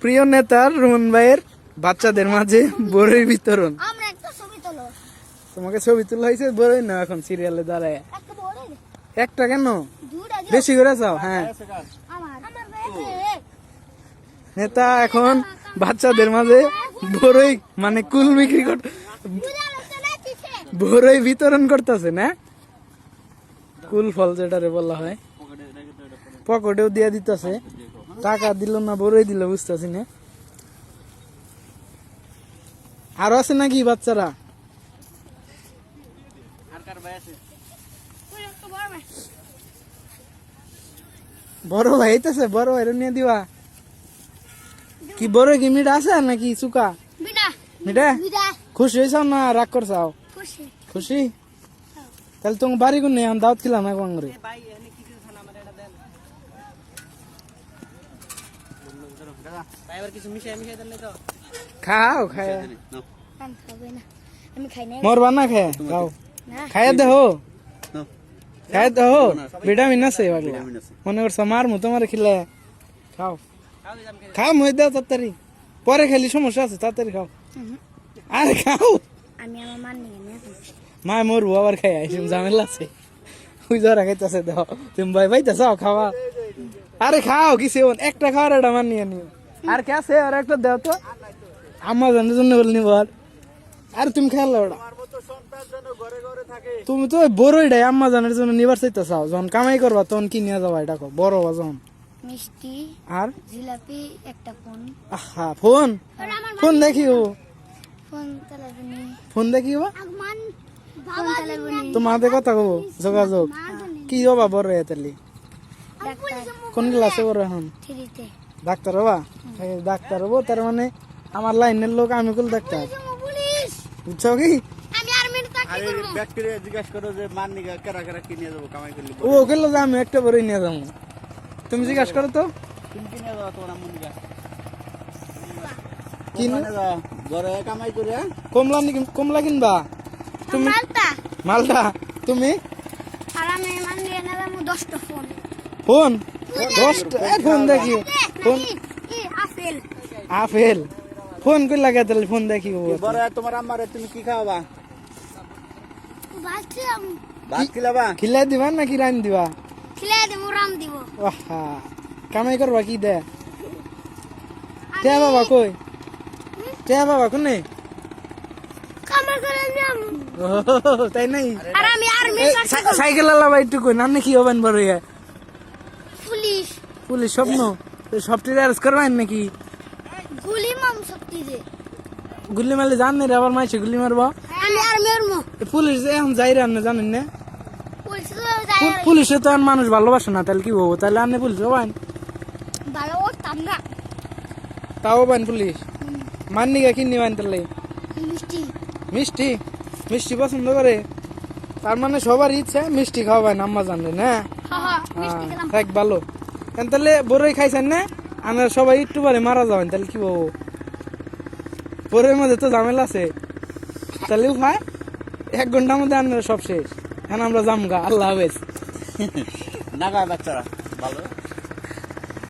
প্রিয় নেতার রুমন ভাইয়ের বাচ্চাদের মাঝে বড়ই বিতরণ। তোমাকে ছবি তোলা হয়েছে বড়ই না এখন সিরিয়ালে দাঁড়ায়। একটা কেন বেশি করে চাও? হ্যাঁ, নেতা এখন বাচ্চাদের মাঝে বড়ই মানে কুল বিক্রি করতে বড়ই বিতরণ করতেছে না, কুল ফল যেটারে বলা হয়, পকেটেও দিয়ে দিতেছে। টাকা দিল না বড়ই দিল বুঝতেছি না। আরো আছে নাকি বাচ্চারা? বড় ভাই আইতেছে, বড় ভাই নিয়ে দিবা। কি বড় কি মিঠা আছে নাকি চুকা? মিঠা। খুশি হয়েছ না রাগ করছাও? খুশি। তাহলে তোমার বাড়ি কোন নেই? দাওয়াত খিলাম এক বাংরে। খাও খায় মরবা না খায় খাও, খাইয়া দেহো, খাইয়া দেহো, ভিটামিন আছে মনে করছো মার মতো মারে খিলে খাও। খাও মই দাও তাড়াতাড়ি, পরে খেলি সমস্যা আছে, তাড়াতাড়ি খাও। আরে খাও, মা মরবো আবার খাই আইসিম ঝামেলা আছে। ওই জ্বর খাইতেছে দাও, তুমি ভাই ভাইতে চাও খাওয়া। আরে খাও কিছু একটা খাওয়ার এটা মান নিয়ে নিও। আর কে আছে আর একটা দাও তো, আমার জানার জন্য বলিনি বল। আরে তুমি খেয়াল ওটা, তুমি তো বড়ইটাই আম্মা জানার জন্য নিবার চাইতে চাও। যখন কামাই করবা তখন কি নিয়ে যাবা এটা বড় যখন মিষ্টি আর জিলাপি একটা ফোন। আহা ফোন, ফোন দেখিও, ফোন দেখিও তোমার হাতে কথা কব যোগাযোগ কি হবা বড় তাহলে? কোন ক্লাসে বড় এখন? ডাক্তার হবা? ডাক্তার হবো তার মানে আমার লাইনের লোক আমি কুল ডাক্তার, বুঝছো কি? ও গেল যে আমি একটা বড়ই নিয়ে যাবো, তুমি জিজ্ঞাসা করো তো কমলা কমলা কিনবা তুমি? মালটা তুমি ফোন 10টা ফোন দেখি, ফোন আপেল ফোন করে লাগে তাহলে ফোন দেখি। তোমার আম্মারে তুমি কি খাওয়াবা? ভাত খিলাই দিবা নাকি রান দিবা? দিব। কামাই করবা কি দে? টিয়া বাবা কই? টিয়া বাবা কোনে? তাই নাই সাইকেল আলাবা একটু কই নাম কি হবেন বড়? পুলিশ পুলিশ স্বপ্ন সবটির অ্যারেস্ট করবেন নাকি? গুলি মাম শক্তি দে, গুলি মারলে জান না রে, আবার মাইছে গুলি মারবা। আমি আর মেরমু পুলিশ এখন যাই রে, আপনি জানেন না? পুলিশ তো যায়, পুলিশে তো এখন মানুষ ভালোবাসে না, তাহলে কি হবো? তাহলে আপনি পুলিশ হবেন? ভালো করতাম না। তাও হবেন পুলিশ? মাননি গা কিনি বাইন তাহলে? মিষ্টি মিষ্টি মিষ্টি পছন্দ করে, তার মানে সবার ইচ্ছা মিষ্টি খাওয়াবেন আম্মা জানলেন। হ্যাঁ থাক ভালো। তাহলে বড়ই খাইছেন না? আমরা সবাই একটু পরে মারা যাবেন, তাহলে কি বলবো? বড়ের মধ্যে তো ঝামেলা আছে, তাহলে উপায় 1 ঘন্টার মধ্যে আমরা সব শেষ। এখন আমরা জামগা, আল্লাহ হাফেজ। নাগা বাচ্চারা ভালো।